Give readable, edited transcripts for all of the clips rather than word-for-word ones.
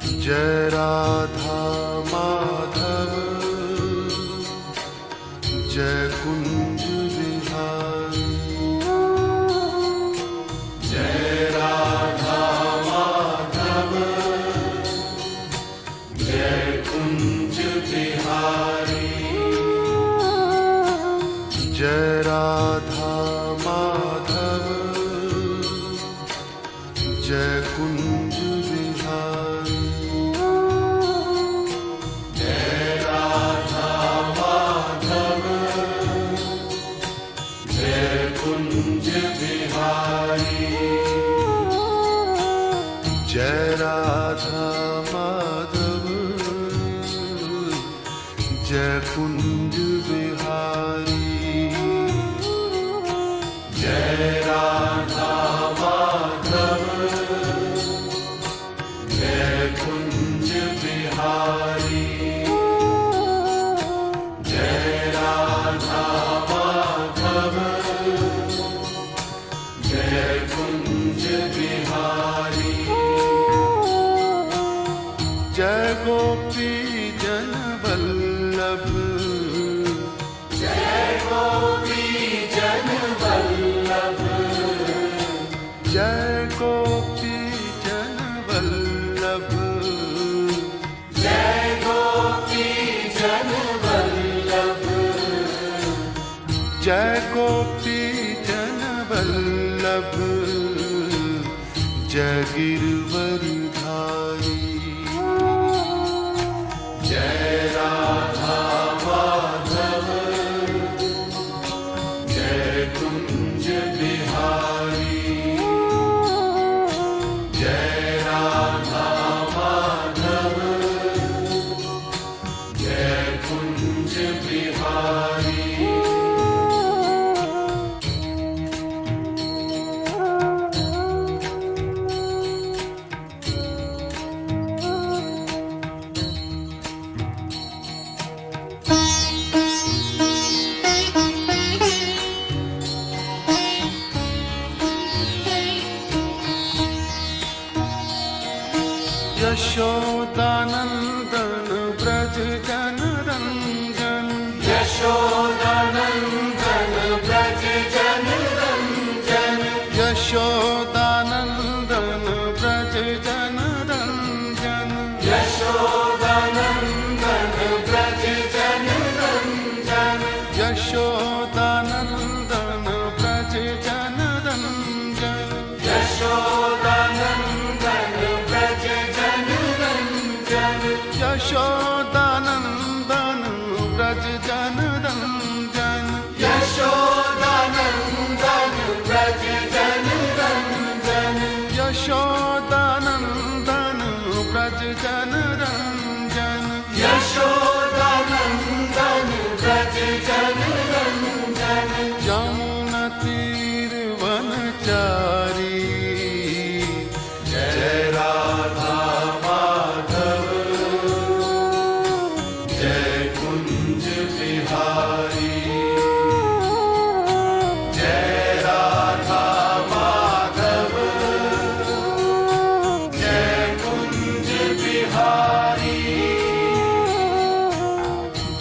जय राधा माधव जय कुंज बिहारी। जय राधा माधव जय कुंज बिहारी। जय राधा माधव जय कुंज बिहारी। जय राधा माधव जय कुंज बिहारी। जय राधा माधव जय कुंज बिहारी। जय राधा माधव जय कुंज बिहारी। जय राधा माधव जय कुंज बिहारी। जय गोपी जन वल्लभ जय गोपी जन वल्लभ। जय गोपी जन वल्लभ। जय गोपी जन वल्लभ। जय गोपी जन वल्लभ जय गिरवरधारी। जय राधा माधव जय कुंज बिहारी। जय राधा माधव जय कुंज बिहारी। यशोदानंदन ब्रज जन रंजन। यशोदानंदन ब्रज जन रंजन। यशोदानंदन ब्रज जन रंजन। यशोदानंदन ब्रज जन रंजन। यशोदानंदन ब्रज जन रंजन। यशोदानंदन ब्रज जन रंजन। यशोदानंदन ब्रज जन रंजन। यशोदानंदन ब्रज जन रंजन। यशोदानंदन ब्रज जन रंजन। यशोदानंदन ब्रज जन रंजन। यमुना तीर वनचारी। जय राधा माधव जय कुंज बिहारी। जय राधा माधव जय कुंज बिहारी।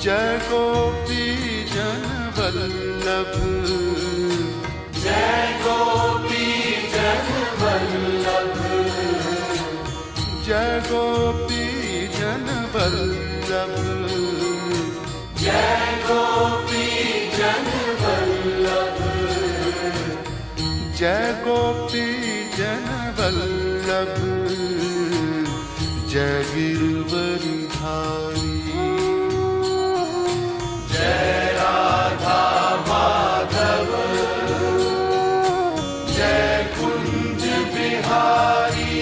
जय गोपी जन वल्लभ। जय गोपी जन वल्लभ। जय गोपी जन वल्लभ। जय गोपी जन वल्लभ। जय गोपी जन वल्लभ जय गिरवरधारी। जय राधा माधव जय कुंज बिहारी।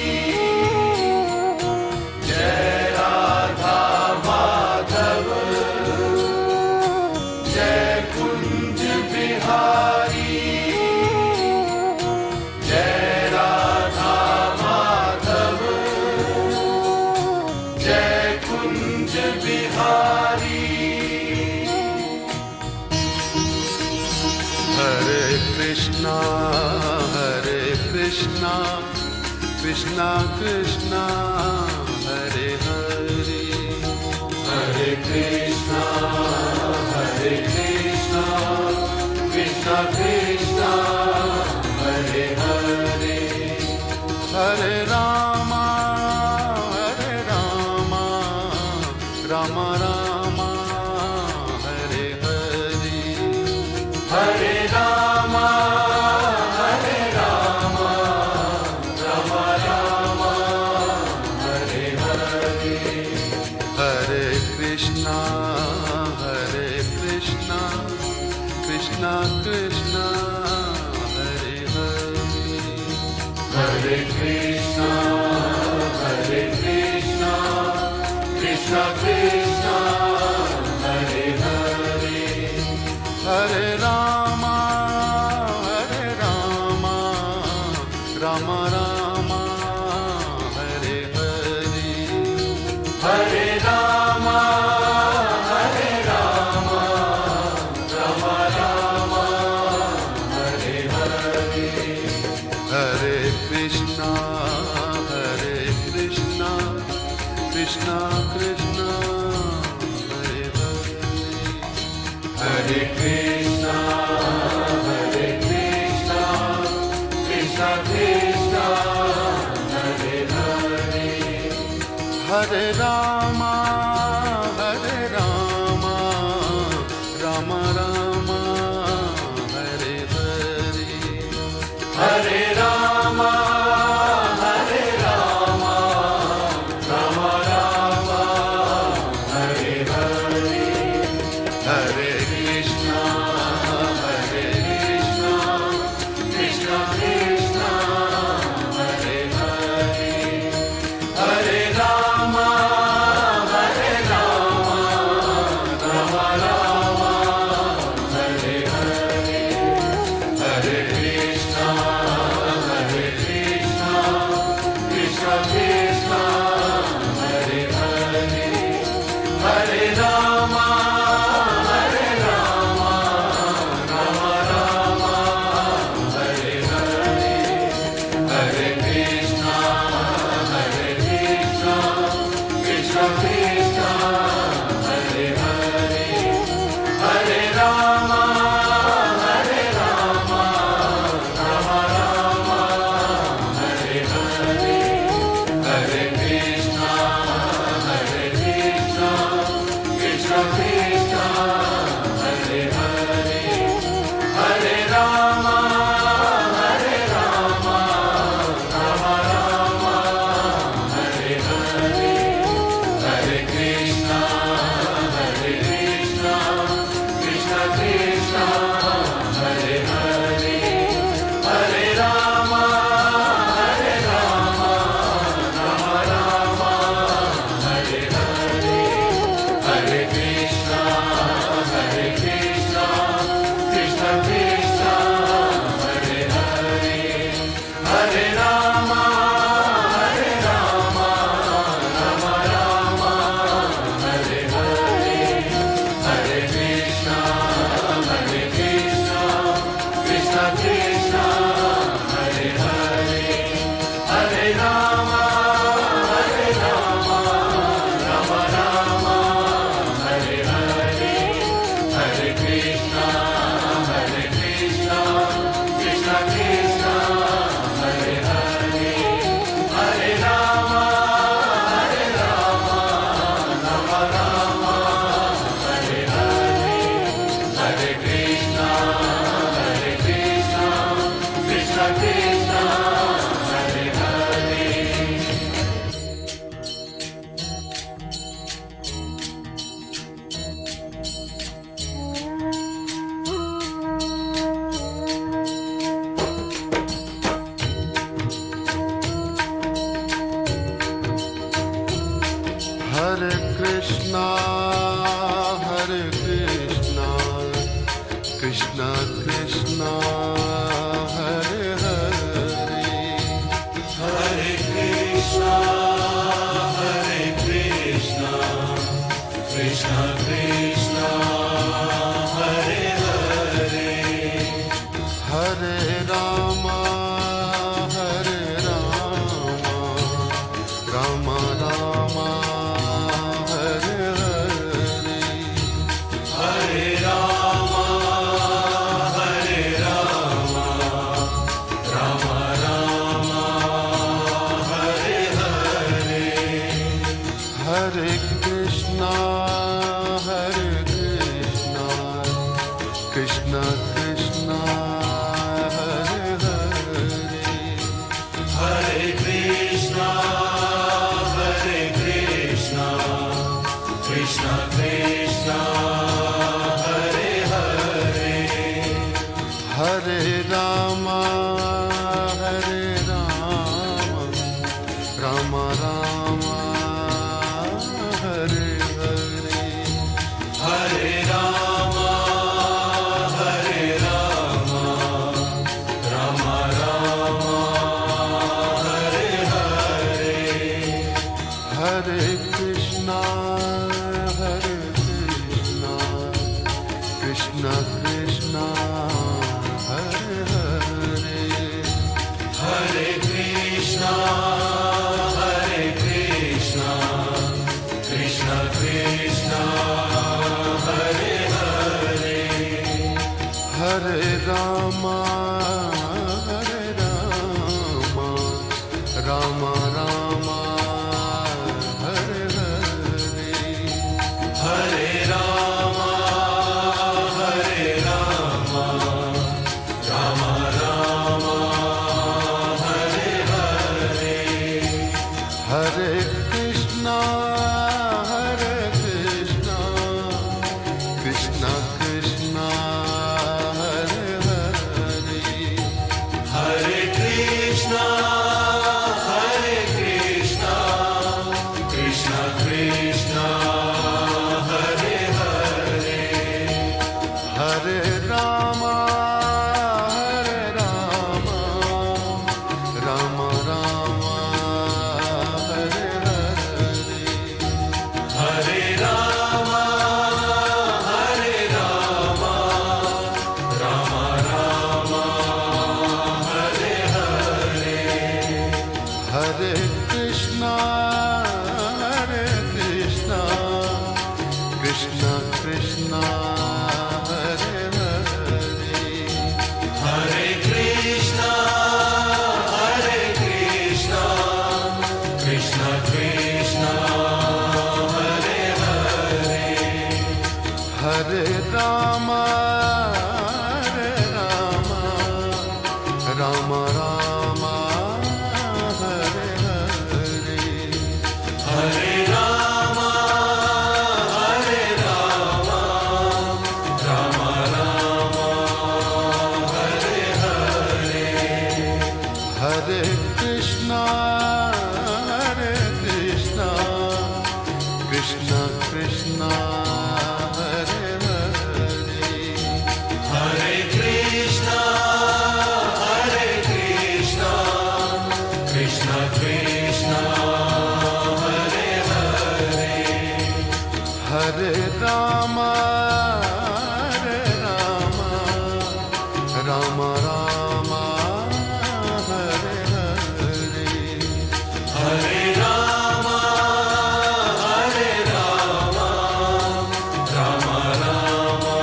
जय राधा माधव जय कुंज बिहारी। जय राधा माधव जय कुंज बिहारी। हरे Krishna Krishna Krishna Rama Rama Hare Hare Hare Rama Hare Rama Rama Rama Hare Hare Hare Krishna Krishna Krishna Hare Hare Hare Krishna Krishna Krishna Hare Hare Hare Rama Rama Rama Hare Hare Hare Rama Rama Rama Hare Hare Hare Krishna Krishna Krishna Hare Hare Hare Krishna Krishna Krishna Hare Hare Hare Rama Rama Rama Hare Hare Hare Rama Hare Krishna, Krishna Krishna, Hare Hare, Hare Krishna, Krishna Krishna, Hare Hare, Hare Rama, Rama Rama, Hare Hare, Hare Rama, Rama Rama, Hare Hare, Hare Krishna, Krishna Krishna, Hare Hare, Hare Krishna, Krishna Krishna, Hare Hare, Hare Rama, Rama Rama, Hare Hare, Hare Rama, Rama Rama, Hare Hare, Hare Krishna, Krishna Krishna, Hare Hare, Hare Krishna, Krishna Krishna, Hare Hare, Hare Rama, Rama Rama, Hare Hare, Hare Rama, Rama Rama, Hare Hare, Hare Krishna, Krishna Krishna, Hare Hare, Hare Krishna, Krishna Krishna, Hare Hare, Hare Rama, Rama Rama, Hare Hare, Hare Rama, Rama Rama, Hare Hare, Hare Krishna, Krishna Krishna, Hare Hare, Hare Krishna, Krishna Krishna, Hare Hare, Hare Rama, Rama Rama, Hare Hare, Hare Rama, Rama Rama,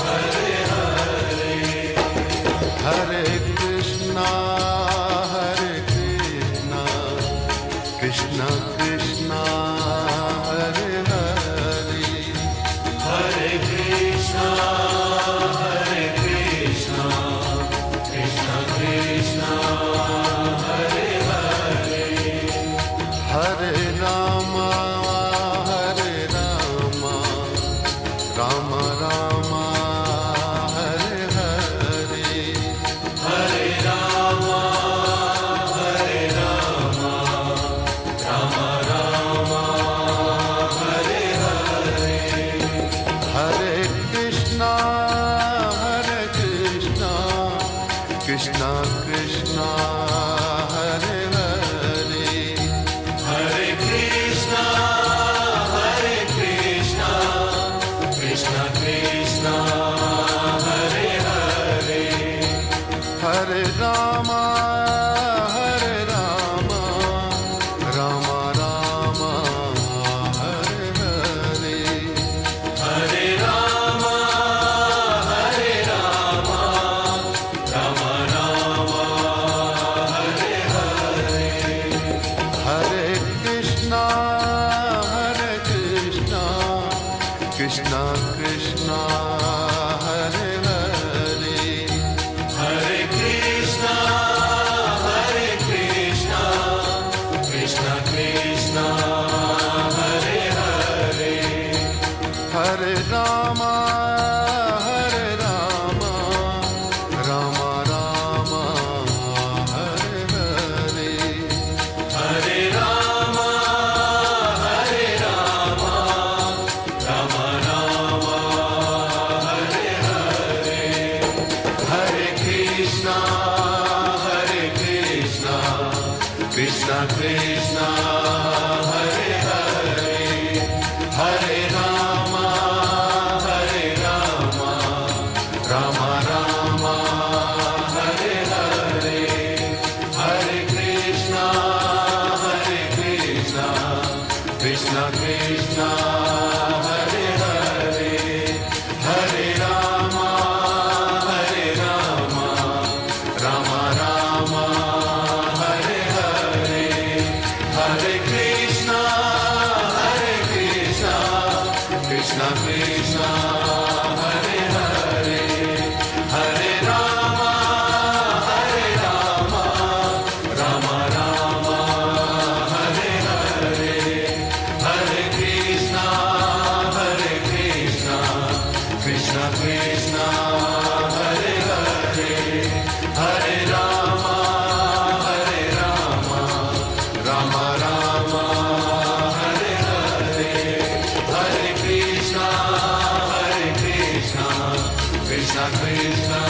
Hare Hare, Hare Krishna, Krishna Krishna, Hare Hare, Hare Krishna, Krishna Krishna, Hare Hare, Hare Rama, Rama Rama, Hare Hare, Hare Rama, Rama Rama, Rama Hare Rama Rama Rama Hare Hare Hare Rama, Hare Rama, Rama Rama, Hare Hare. Hare Krishna, Krishna Krishna, Hare Hare. Hare Rama, Rama Rama, Hare Hare. Hare Krishna, Krishna Krishna, Hare Hare. Hare Rama, Rama Rama, Hare Hare. Hare Krishna, Krishna Krishna, Hare Hare. Hare Rama, Rama Rama, Hare Hare. Hare Krishna, Krishna Krishna, Hare Hare. Hare Rama, Rama Rama, Hare Hare. Hare Krishna, Krishna Krishna,